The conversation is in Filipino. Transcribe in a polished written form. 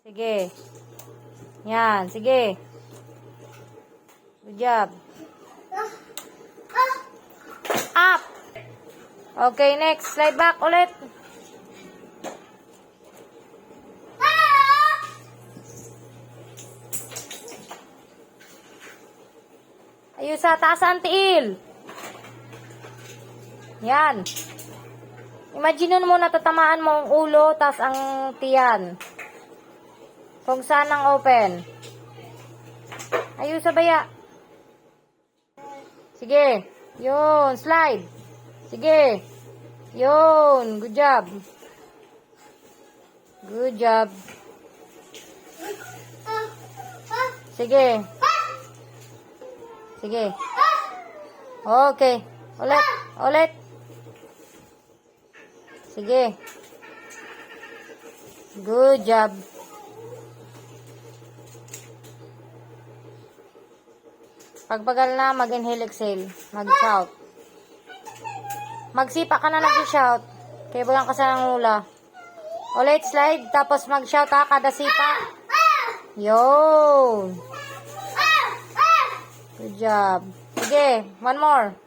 Sige. Yan, sige. Good job. Up. Okay, next. Slide back ulit. Ayun sa taas ang tiil. Yan. Imagine mo natatamaan mo ang ulo, tas ang tiyan. Kung saan ang open. Ayun sa baya. Sige. Yun. Slide. Sige. Yun. Good job. Good job. Sige. Sige. Okay. Ulit. Ulit. Sige. Good job. Pagbagal na, mag-inhale, exhale. Mag-shout. Magsipa ka na nag-shout. Kaya bagang ka sa nangula. Ulit, slide. Tapos mag-shout ha, kada sipa. Yun. Good job. Sige, one more.